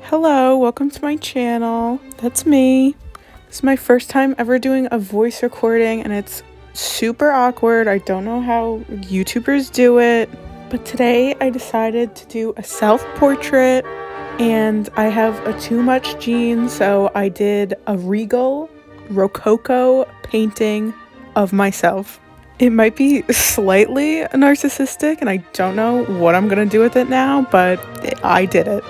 Hello, welcome to my channel. That's me. This is my first time ever doing a voice recording and it's super awkward. I don't know how YouTubers do it, but today I decided to do a self-portrait and I have a too much gene, so I did a regal Rococo painting of myself. It might be slightly narcissistic and I don't know what I'm gonna do with it now, but I did it.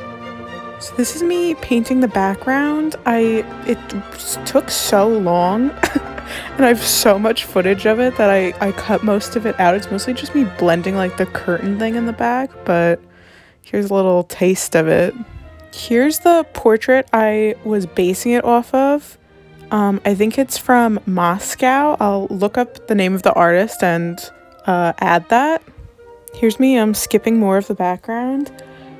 So this is me painting the background. It took so long and I have so much footage of it that I cut most of it out. It's mostly just me blending like the curtain thing in the back, but here's a little taste of it. Here's the portrait I was basing it off of. I think it's from Moscow. I'll look up the name of the artist and add that. Here's me skipping more of the background.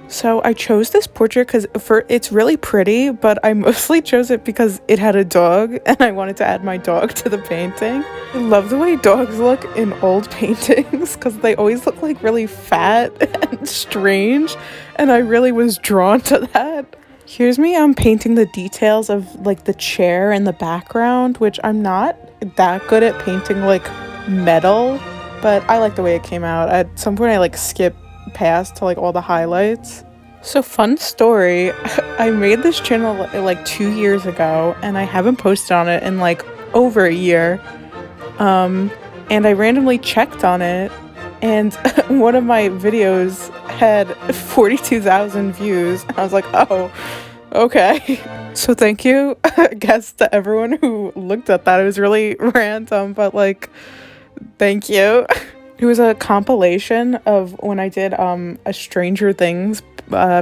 So I chose this portrait because it's really pretty, but I mostly chose it because it had a dog and I wanted to add my dog to the painting. I love the way dogs look in old paintings because they always look like really fat and strange, and I really was drawn to that. Here's me painting the details of like the chair in the background, which I'm not that good at painting like metal, but I like the way it came out. At some point I like skipped past to like all the highlights. So fun story, I made this channel like 2 years ago and I haven't posted on it in like over a year, and I randomly checked on it and one of my videos had 42,000 views and I was like, oh, okay. So thank you, I guess, to everyone who looked at that. It was really random, but like, thank you. It was a compilation of when I did a Stranger Things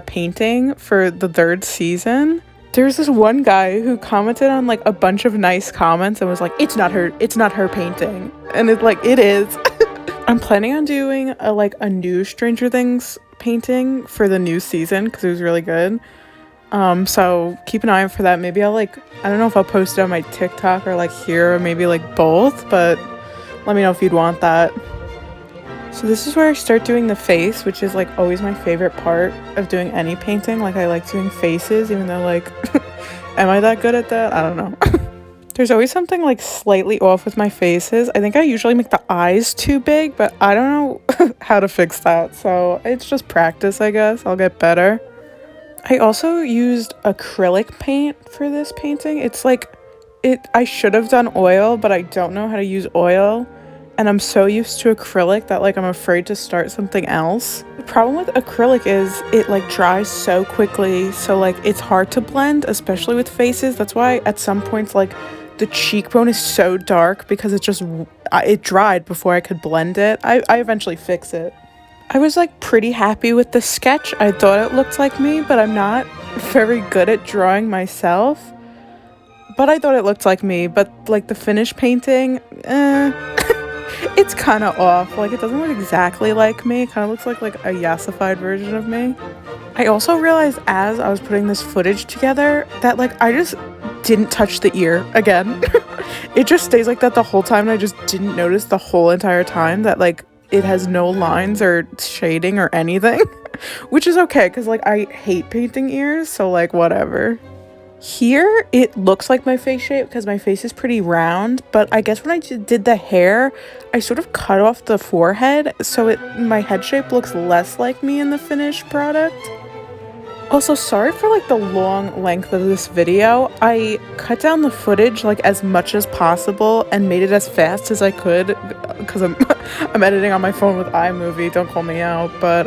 painting for the 3rd season. There's this one guy who commented on like a bunch of nice comments and was like, it's not her painting. And it's like, it is. I'm planning on doing a new Stranger Things painting for the new season because it was really good. So keep an eye out for that. Maybe I'll I don't know if I'll post it on my TikTok or like here, or maybe like both, but let me know if you'd want that. So this is where I start doing the face, which is like always my favorite part of doing any painting. Like I like doing faces, even though like, am I that good at that? I don't know. There's always something like slightly off with my faces. I think I usually make the eyes too big, but I don't know how to fix that. So it's just practice, I guess. I'll get better. I also used acrylic paint for this painting. It's like, I should have done oil, but I don't know how to use oil. And I'm so used to acrylic that like I'm afraid to start something else. The problem with acrylic is it like dries so quickly, so like it's hard to blend, especially with faces. That's why at some points like the cheekbone is so dark because it dried before I could blend it. I eventually fix it. I was like pretty happy with the sketch. I thought it looked like me, but I'm not very good at drawing myself. But I thought it looked like me, but like the finished painting, it's kind of off. Like it doesn't look exactly like me. It kind of looks like a yassified version of me. I also realized as I was putting this footage together that like I just didn't touch the ear again. It just stays like that the whole time, and I just didn't notice the whole entire time that like it has no lines or shading or anything. Which is okay because like I hate painting ears, so like whatever. Here, it looks like my face shape because my face is pretty round, but I guess when I did the hair, I sort of cut off the forehead, so my head shape looks less like me in the finished product. Also, sorry for like the long length of this video. I cut down the footage like as much as possible and made it as fast as I could because I'm editing on my phone with iMovie, don't call me out, but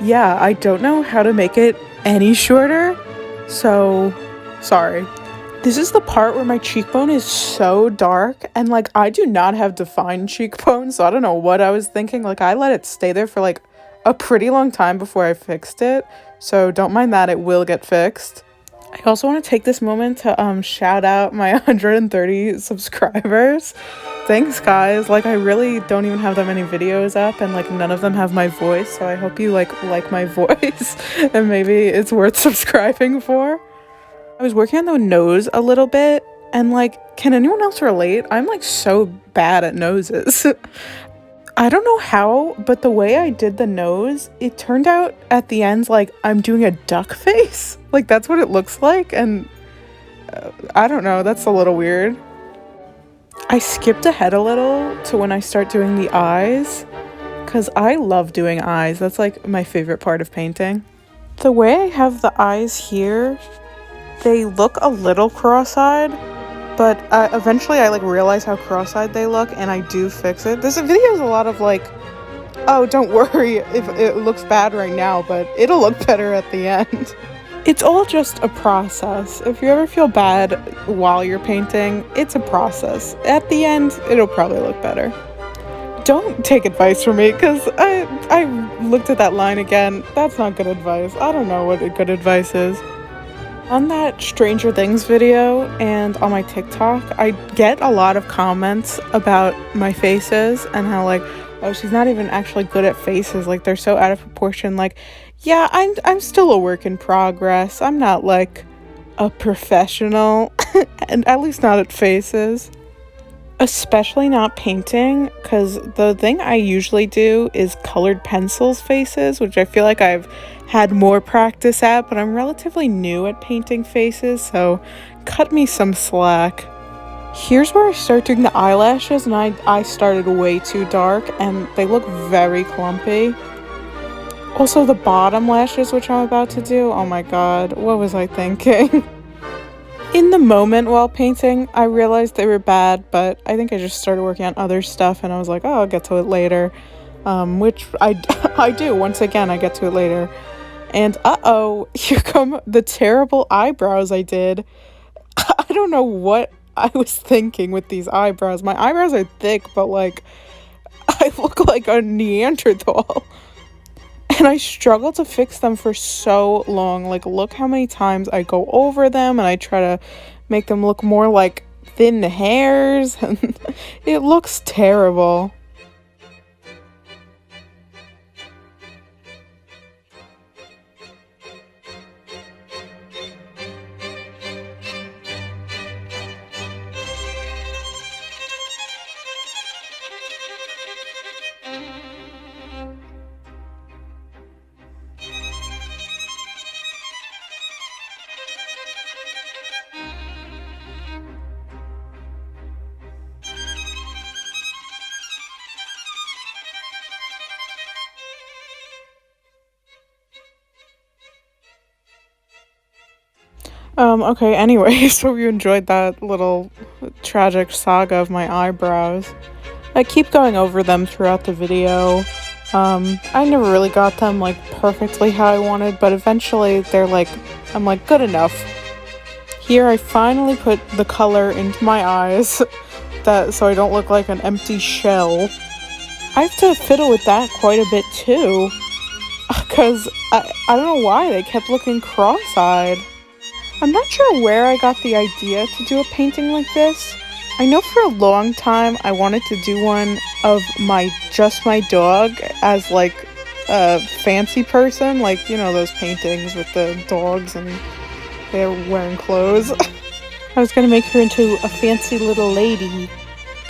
yeah, I don't know how to make it any shorter. So, sorry. This is the part where my cheekbone is so dark and like I do not have defined cheekbones, so I don't know what I was thinking. Like I let it stay there for like a pretty long time before I fixed it, so don't mind that, it will get fixed. I also want to take this moment to shout out my 130 subscribers. Thanks guys, like I really don't even have that many videos up and like none of them have my voice, so I hope you like my voice and maybe it's worth subscribing for. I was working on the nose a little bit and like, can anyone else relate? I'm like so bad at noses. I don't know how, but the way I did the nose, it turned out at the end like I'm doing a duck face. Like that's what it looks like, and I don't know, that's a little weird. I skipped ahead a little to when I start doing the eyes, because I love doing eyes. That's like my favorite part of painting. The way I have the eyes here, they look a little cross-eyed, but eventually I like realize how cross-eyed they look and I do fix it. This video is a lot of like, oh, don't worry if it looks bad right now, but it'll look better at the end. It's all just a process. If you ever feel bad while you're painting, it's a process. At the end, it'll probably look better. Don't take advice from me, because I looked at that line again. That's not good advice. I don't know what good advice is. On that Stranger Things video and on my TikTok, I get a lot of comments about my faces and how like, oh, she's not even actually good at faces. Like they're so out of proportion. Like, yeah, I'm still a work in progress. I'm not like a professional, and at least not at faces. Especially not painting, because the thing I usually do is colored pencils faces, which I feel like I've had more practice at, but I'm relatively new at painting faces, so cut me some slack. Here's where I start doing the eyelashes, and I started way too dark, and they look very clumpy. Also, the bottom lashes, which I'm about to do, oh my god, what was I thinking? In the moment while painting, I realized they were bad, but I think I just started working on other stuff and I was like, oh, I'll get to it later. Which I do. Once again, I get to it later. And uh-oh, here come the terrible eyebrows I did. I don't know what I was thinking with these eyebrows. My eyebrows are thick, but like, I look like a Neanderthal. And I struggled to fix them for so long. Like, look how many times I go over them and I try to make them look more like thin hairs. And it looks terrible. Okay, anyway, so you enjoyed that little tragic saga of my eyebrows. I keep going over them throughout the video. I never really got them, like, perfectly how I wanted, but eventually they're like, I'm like, good enough. Here I finally put the color into my eyes, so I don't look like an empty shell. I have to fiddle with that quite a bit too, because I don't know why they kept looking cross-eyed. I'm not sure where I got the idea to do a painting like this. I know for a long time I wanted to do one of just my dog as like a fancy person, like, you know, those paintings with the dogs and they're wearing clothes. I was gonna make her into a fancy little lady,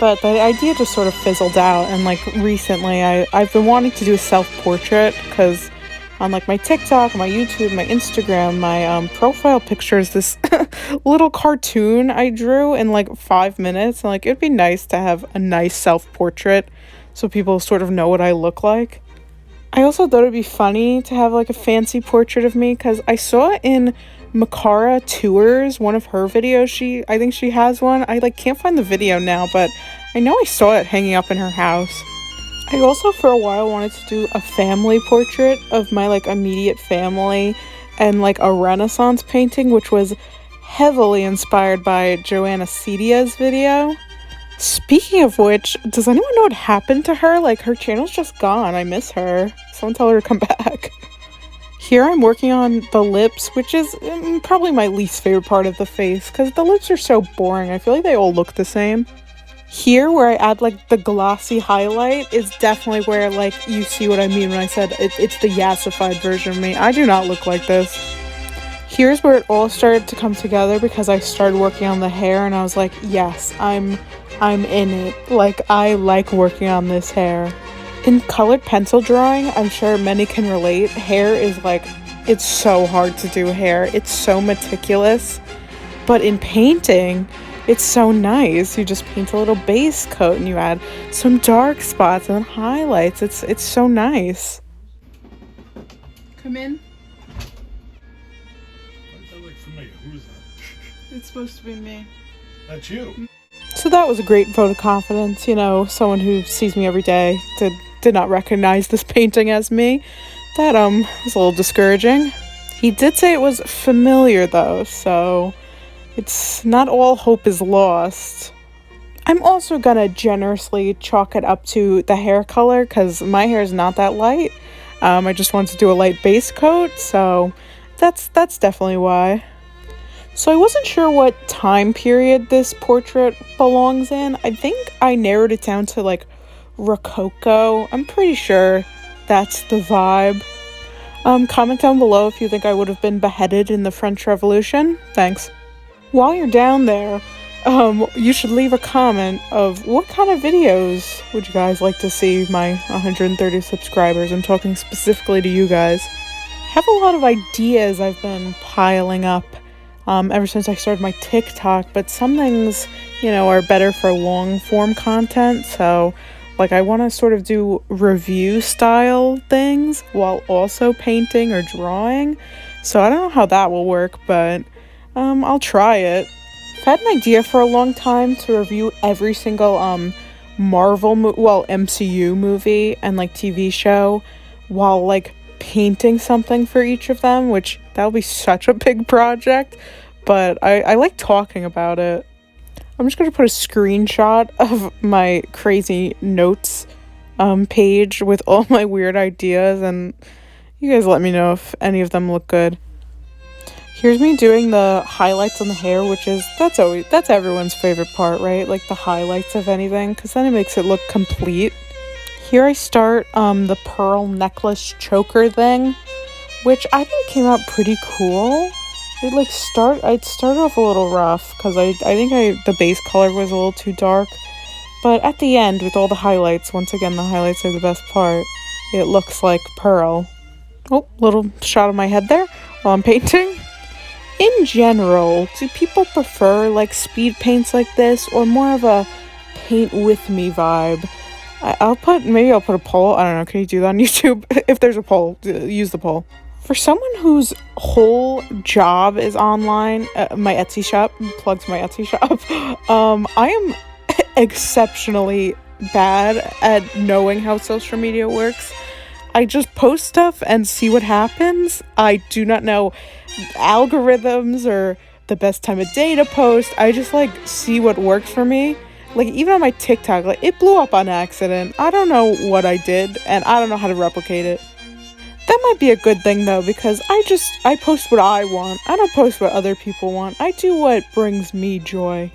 but the idea just sort of fizzled out, and like recently I've been wanting to do a self-portrait, because on like my TikTok, my YouTube, my Instagram, my profile picture is this little cartoon I drew in like 5 minutes, and like it'd be nice to have a nice self-portrait so people sort of know what I look like. I also thought it'd be funny to have like a fancy portrait of me, because I saw it in Makara Tours, one of her videos. I think she has one. I like can't find the video now, but I know I saw it hanging up in her house. I also for a while wanted to do a family portrait of my like immediate family, and like a Renaissance painting, which was heavily inspired by Joanna Cedia's video. Speaking of which, does anyone know what happened to her? Like, her channel's just gone. I miss her. Someone tell her to come back. Here I'm working on the lips, which is probably my least favorite part of the face, because the lips are so boring. I feel like they all look the same. Here, where I add like the glossy highlight, is definitely where like you see what I mean when I said it's the yassified version of me. I do not look like this. Here's where it all started to come together, because I started working on the hair and I was like, yes, I'm in it. Like, I like working on this hair. In colored pencil drawing, I'm sure many can relate. Hair is like, it's so hard to do hair. It's so meticulous. But in painting, it's so nice. You just paint a little base coat and you add some dark spots and then highlights. It's so nice. Come in. Why does that look familiar? Who is that? It's supposed to be me. That's you. So that was a great vote of confidence. You know, someone who sees me every day did not recognize this painting as me. That was a little discouraging. He did say it was familiar though, so it's not all hope is lost. I'm also gonna generously chalk it up to the hair color because my hair is not that light. I just wanted to do a light base coat, so that's definitely why. So I wasn't sure what time period this portrait belongs in. I think I narrowed it down to like Rococo. I'm pretty sure that's the vibe. Comment down below if you think I would have been beheaded in the French Revolution. Thanks. While you're down there, you should leave a comment of what kind of videos would you guys like to see my 130 subscribers. I'm talking specifically to you guys. I have a lot of ideas I've been piling up ever since I started my TikTok, but some things, you know, are better for long form content. So like I want to sort of do review style things while also painting or drawing. So I don't know how that will work, but I'll try it. I've had an idea for a long time to review every single MCU movie and like TV show while like painting something for each of them, which that'll be such a big project, but I like talking about it. I'm just going to put a screenshot of my crazy notes page with all my weird ideas, and you guys let me know if any of them look good. Here's me doing the highlights on the hair, which is, that's everyone's favorite part, right? Like the highlights of anything, because then it makes it look complete. Here I start the pearl necklace choker thing, which I think came out pretty cool. It started off a little rough because I think the base color was a little too dark, but at the end with all the highlights, once again the highlights are the best part. It looks like pearl. Oh, little shot of my head there while I'm painting. In general, do people prefer like speed paints like this or more of a paint with me vibe? Maybe I'll put a poll. I don't know. Can you do that on YouTube? If there's a poll, use the poll. For someone whose whole job is online, my Etsy shop, plugs my Etsy shop, I am exceptionally bad at knowing how social media works. I just post stuff and see what happens. I do not know algorithms or the best time of day to post. I just like see what works for me. Like even on my TikTok, like it blew up on accident. I don't know what I did and I don't know how to replicate it. That might be a good thing though, because I post what I want. I don't post what other people want. I do what brings me joy.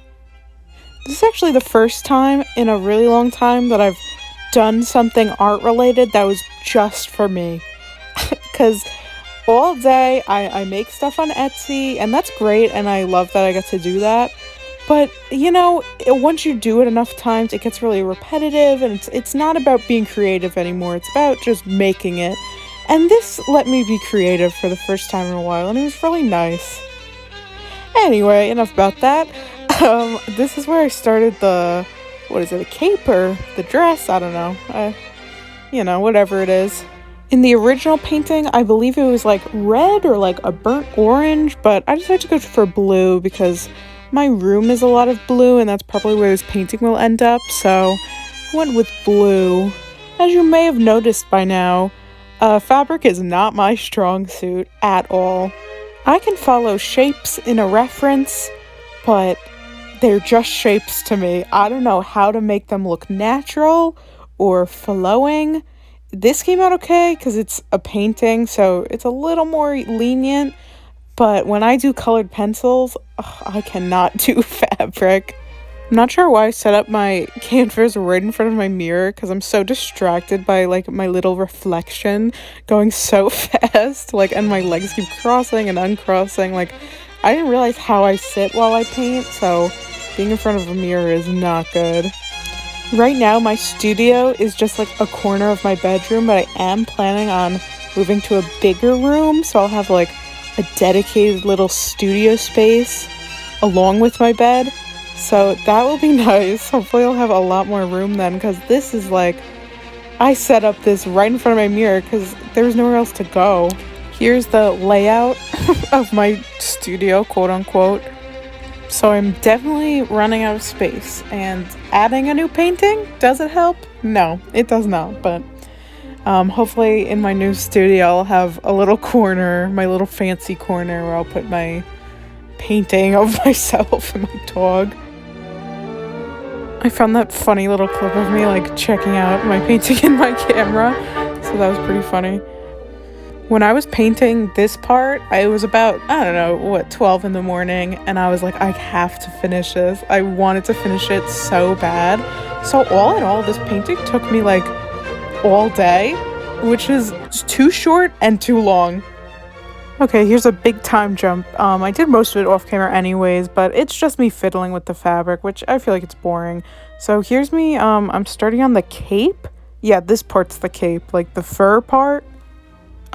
This is actually the first time in a really long time that I've done something art related that was just for me. Because all day I make stuff on Etsy and that's great and I love that I get to do that. But you know, once you do it enough times, it gets really repetitive and it's not about being creative anymore. It's about just making it. And this let me be creative for the first time in a while, and it was really nice. Anyway, enough about that. This is where I started a cape or the dress? I don't know. You know, whatever it is. In the original painting, I believe it was like red or like a burnt orange, but I decided to go for blue because my room is a lot of blue, and that's probably where this painting will end up, so I went with blue. As you may have noticed by now, fabric is not my strong suit at all. I can follow shapes in a reference, but they're just shapes to me. I don't know how to make them look natural or flowing. This came out okay because it's a painting, so it's a little more lenient, but when I do colored pencils, I cannot do fabric. I'm not sure why I set up my canvas right in front of my mirror because I'm so distracted by like my little reflection going so fast, like, and my legs keep crossing and uncrossing. Like, I didn't realize how I sit while I paint, so being in front of a mirror is not good. Right now, my studio is just like a corner of my bedroom, but I am planning on moving to a bigger room, so I'll have like a dedicated little studio space along with my bed. So that will be nice. Hopefully I'll have a lot more room then, because this is like, I set up this right in front of my mirror because there's nowhere else to go. Here's the layout of my studio, quote unquote. So I'm definitely running out of space, and adding a new painting, does it help? No, it does not, but hopefully in my new studio I'll have a little corner, my little fancy corner, where I'll put my painting of myself and my dog. I found that funny little clip of me like checking out my painting in my camera, so that was pretty funny. When I was painting this part, I was about, I don't know, 12 in the morning, and I was like, I have to finish this. I wanted to finish it so bad. So all in all, this painting took me like all day, which is too short and too long. Okay, here's a big time jump. I did most of it off camera anyways, but it's just me fiddling with the fabric, which I feel like it's boring. So here's me, I'm starting on the cape. Yeah, this part's the cape, like the fur part.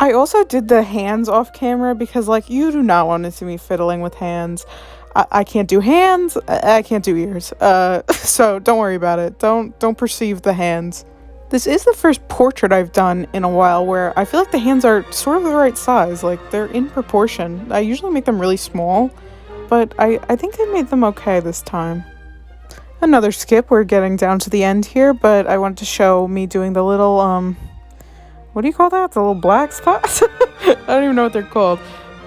I also did the hands off camera because, like, you do not want to see me fiddling with hands. I can't do hands. I can't do ears. So don't worry about it. Don't perceive the hands. This is the first portrait I've done in a while where I feel like the hands are sort of the right size. Like, they're in proportion. I usually make them really small, but I think I made them okay this time. Another skip. We're getting down to the end here, but I wanted to show me doing the little, what do you call that? The little black spots? I don't even know what they're called.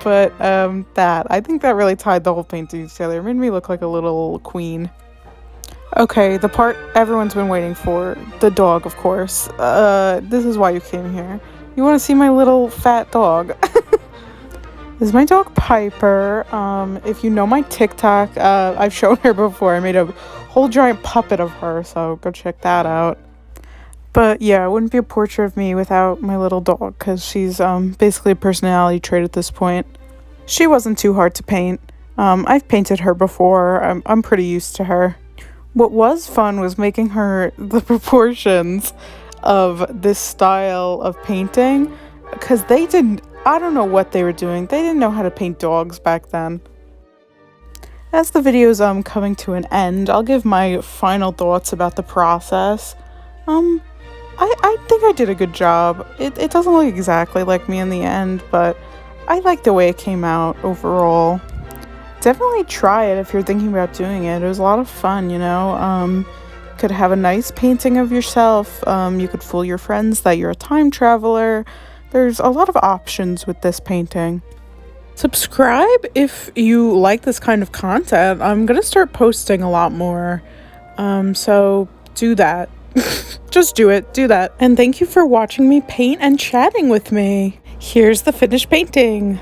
But I think that really tied the whole painting together. It made me look like a little queen. Okay, the part everyone's been waiting for. The dog, of course. This is why you came here. You want to see my little fat dog. This is my dog Piper. If you know my TikTok, I've shown her before. I made a whole giant puppet of her, so go check that out. But yeah, it wouldn't be a portrait of me without my little dog, because she's basically a personality trait at this point. She wasn't too hard to paint. I've painted her before. I'm pretty used to her. What was fun was making her the proportions of this style of painting, because I don't know what they were doing. They didn't know how to paint dogs back then. As the video's coming to an end, I'll give my final thoughts about the process. I think I did a good job. It doesn't look exactly like me in the end, but I like the way it came out overall. Definitely try it if you're thinking about doing it. It was a lot of fun, you know. Could have a nice painting of yourself. You could fool your friends that you're a time traveler. There's a lot of options with this painting. Subscribe if you like this kind of content. I'm gonna start posting a lot more. So do that. Just do it. Do that. And thank you for watching me paint and chatting with me. Here's the finished painting.